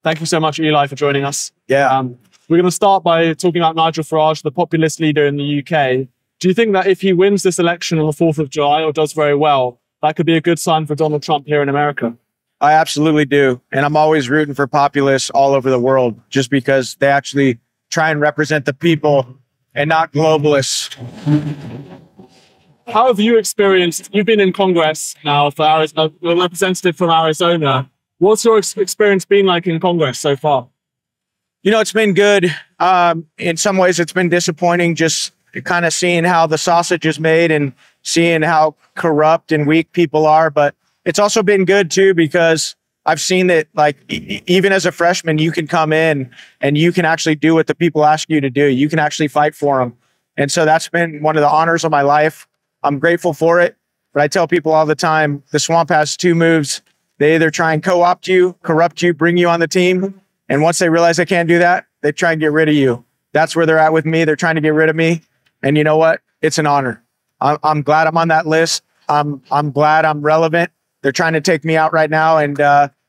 Thank you so much, Eli, for joining us. Yeah. We're going to start by talking about Nigel Farage, the populist leader in the UK. Do you think that if he wins this election on the 4th of July or does very well, that could be a good sign for Donald Trump here in America? I absolutely do. And I'm always rooting for populists all over the world just because they actually try and represent the people and not globalists. How have you experienced, you've been in Congress now for Arizona, a representative from Arizona. What's your experience been like in Congress so far? You know, it's been good. In some ways, it's been disappointing just kind of seeing how the sausage is made and seeing how corrupt and weak people are. But it's also been good, too, because I've seen that, like, even as a freshman, you can come in and you can actually do what the people ask you to do. You can actually fight for them. And so that's been one of the honors of my life. I'm grateful for it. But I tell people all the time, the swamp has two moves. They either try and co-opt you, corrupt you, bring you on the team. And once they realize they can't do that, they try and get rid of you. That's where they're at with me. They're trying to get rid of me. And you know what? It's an honor. I'm glad I'm on that list. I'm glad I'm relevant. They're trying to take me out right now. And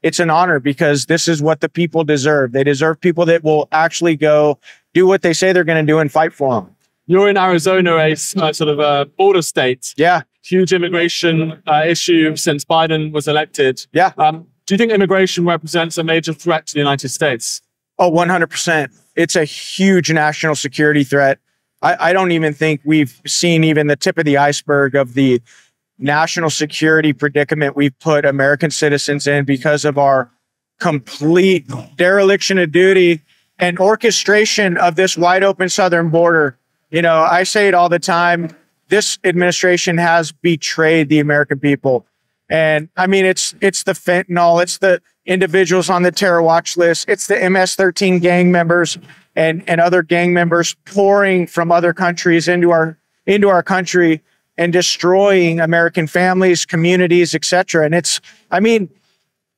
it's an honor because this is what the people deserve. They deserve people that will actually go do what they say they're going to do and fight for them. You're in Arizona, a sort of a border state. Yeah. Huge immigration issue since Biden was elected. Yeah. Do you think immigration represents a major threat to the United States? Oh, 100%. It's a huge national security threat. I don't even think we've seen even the tip of the iceberg of the national security predicament we've put American citizens in because of our complete dereliction of duty and orchestration of this wide open southern border. You know, I say it all the time. This administration has betrayed the American people. And I mean, it's the fentanyl, it's the individuals on the terror watch list, it's the MS-13 gang members and other gang members pouring from other countries into our country and destroying American families, communities, etc. And it's, I mean,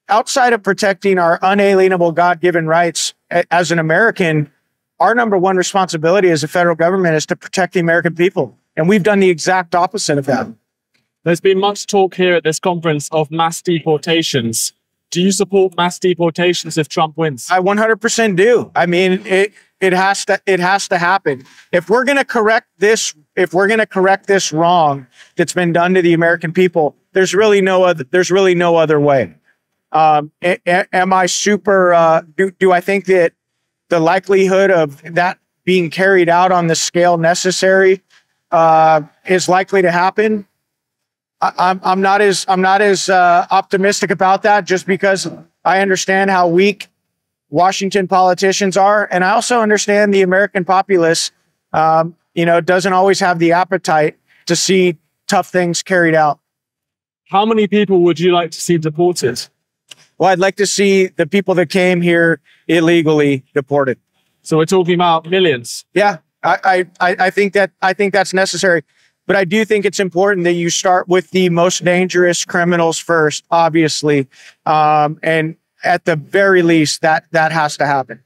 outside of protecting our unalienable God-given rights as an American, our number one responsibility as a federal government is to protect the American people. And we've done the exact opposite of that. There's been much talk here at this conference of mass deportations. Do you support mass deportations if Trump wins? I 100% do. I mean, it has to happen. If we're going to correct this, wrong that's been done to the American people, there's really no other way. Am I super, do I think that the likelihood of that being carried out on the scale necessary is likely to happen? I'm not as optimistic about that just because I understand how weak Washington politicians are. And I also understand the American populace, you know, doesn't always have the appetite to see tough things carried out. How many people would you like to see deported? Well, I'd like to see the people that came here illegally deported. So we're talking about millions. Yeah, I think that's necessary. But I do think it's important that you start with the most dangerous criminals first, obviously. And at the very least, that has to happen.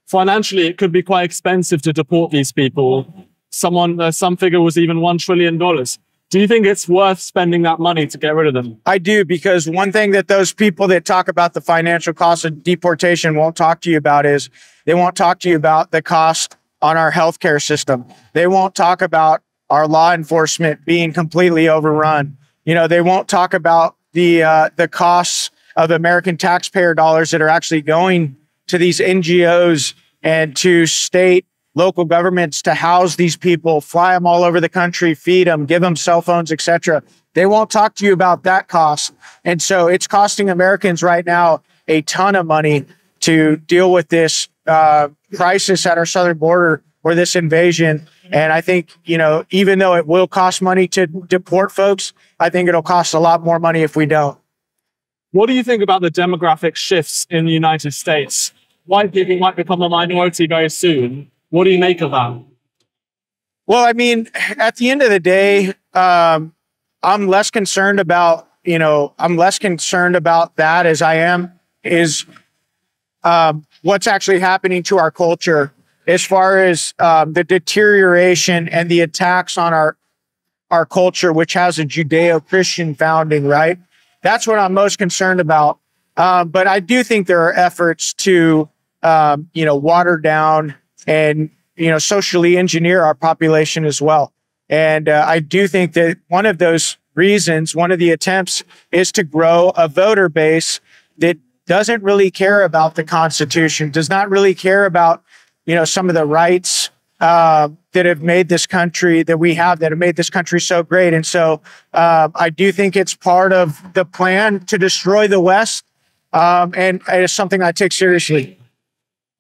Financially, it could be quite expensive to deport these people. Some figure was even $1 trillion. Do you think it's worth spending that money to get rid of them? I do, because one thing that those people that talk about the financial cost of deportation won't talk to you about is they won't talk to you about the cost on our healthcare system. They won't talk about our law enforcement being completely overrun. You know, they won't talk about the costs of American taxpayer dollars that are actually going to these NGOs and to state, local governments to house these people, fly them all over the country, feed them, give them cell phones, etc. They won't talk to you about that cost. And so it's costing Americans right now a ton of money to deal with this crisis at our southern border or this invasion. And I think, you know, even though it will cost money to deport folks, I think it'll cost a lot more money if we don't. What do you think about the demographic shifts in the United States? White people might become a minority very soon. What do you make of that? Well, I mean, at the end of the day, I'm less concerned about, I'm less concerned about that as I am is what's actually happening to our culture as far as the deterioration and the attacks on our culture, which has a Judeo-Christian founding, right? That's what I'm most concerned about. But I do think there are efforts to, water down and, socially engineer our population as well. And I do think that one of those reasons, one of the attempts is to grow a voter base that doesn't really care about the Constitution, does not really care about, some of the rights that have made this country that have made this country so great. And so I do think it's part of the plan to destroy the West. And it's something I take seriously.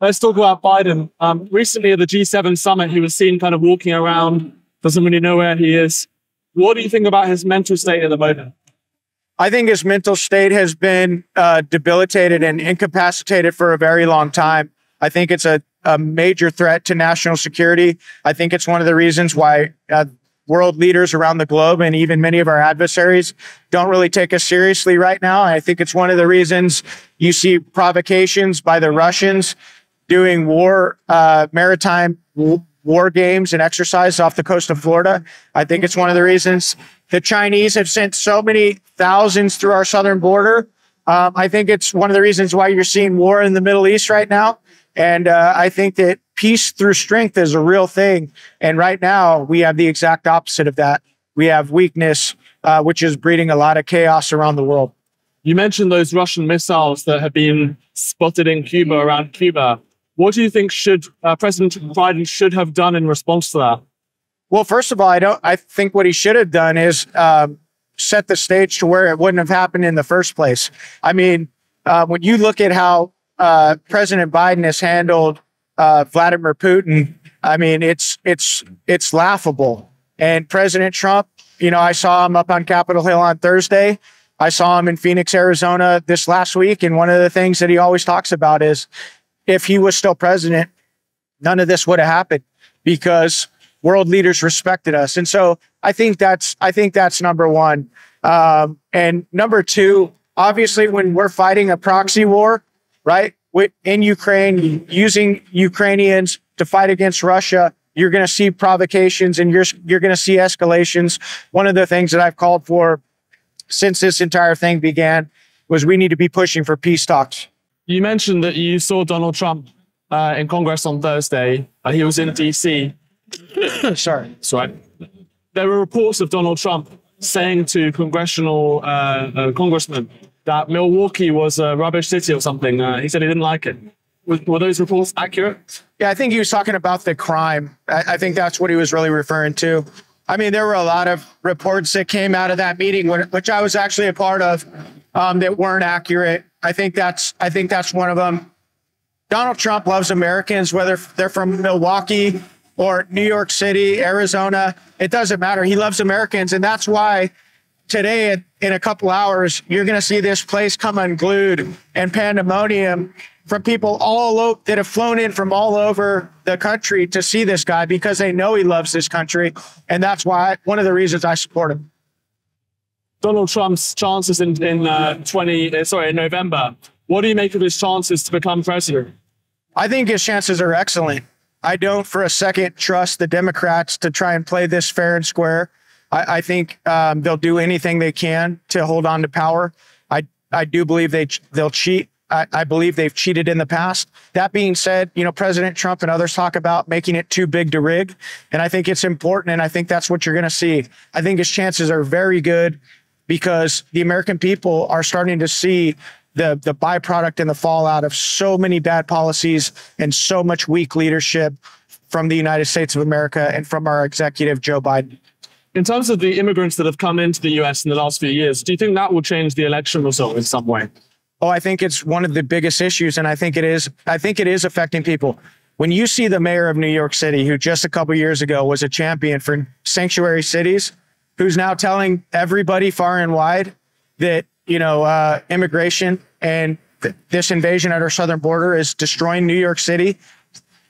Let's talk about Biden. Recently at the G7 summit, he was seen kind of walking around, doesn't really know where he is. What do you think about his mental state at the moment? I think his mental state has been debilitated and incapacitated for a very long time. I think it's a major threat to national security. I think it's one of the reasons why world leaders around the globe and even many of our adversaries don't really take us seriously right now. I think it's one of the reasons you see provocations by the Russians doing maritime war games and exercise off the coast of Florida. I think it's one of the reasons the Chinese have sent so many thousands through our southern border. I think it's one of the reasons why you're seeing war in the Middle East right now. And I think that peace through strength is a real thing. And right now we have the exact opposite of that. We have weakness, which is breeding a lot of chaos around the world. You mentioned those Russian missiles that have been spotted in Cuba, around Cuba. What do you think President Biden should have done in response to that? Well, first of all, I think what he should have done is set the stage to where it wouldn't have happened in the first place. I mean, when you look at how President Biden has handled Vladimir Putin, I mean, it's laughable. And President Trump, I saw him up on Capitol Hill on Thursday. I saw him in Phoenix, Arizona this last week. And one of the things that he always talks about is if he was still president, none of this would have happened because world leaders respected us. And so I think that's number one. And number two, obviously, when we're fighting a proxy war, right, in Ukraine, using Ukrainians to fight against Russia, you're going to see provocations and you're going to see escalations. One of the things that I've called for since this entire thing began was we need to be pushing for peace talks. You mentioned that you saw Donald Trump in Congress on Thursday. He was in D.C. Sorry. There were reports of Donald Trump saying to congressional congressmen that Milwaukee was a rubbish city or something. He said he didn't like it. Were those reports accurate? Yeah, I think he was talking about the crime. I think that's what he was really referring to. I mean, there were a lot of reports that came out of that meeting, which I was actually a part of, that weren't accurate. I think that's one of them. Donald Trump loves Americans, whether they're from Milwaukee or New York City, Arizona. It doesn't matter. He loves Americans. And that's why today, in a couple hours, you're going to see this place come unglued and pandemonium from people that have flown in from all over the country to see this guy because they know he loves this country. And that's why one of the reasons I support him. Donald Trump's chances in November. What do you make of his chances to become president? I think his chances are excellent. I don't for a second trust the Democrats to try and play this fair and square. I think they'll do anything they can to hold on to power. I do believe they'll cheat. I believe they've cheated in the past. That being said, President Trump and others talk about making it too big to rig. And I think it's important. And I think that's what you're going to see. I think his chances are very good because the American people are starting to see the byproduct and the fallout of so many bad policies and so much weak leadership from the United States of America and from our executive, Joe Biden. In terms of the immigrants that have come into the US in the last few years, do you think that will change the election result in some way? Oh, I think it's one of the biggest issues, and I think it is affecting people. When you see the mayor of New York City, who just a couple years ago was a champion for sanctuary cities, who's now telling everybody far and wide that, immigration and this invasion at our southern border is destroying New York City,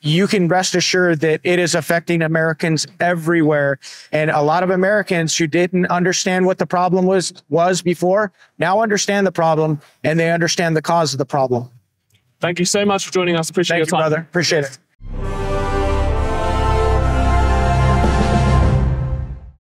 you can rest assured that it is affecting Americans everywhere. And a lot of Americans who didn't understand what the problem was before now understand the problem and they understand the cause of the problem. Thank you so much for joining us. Appreciate your time. Thank you, brother. Appreciate it.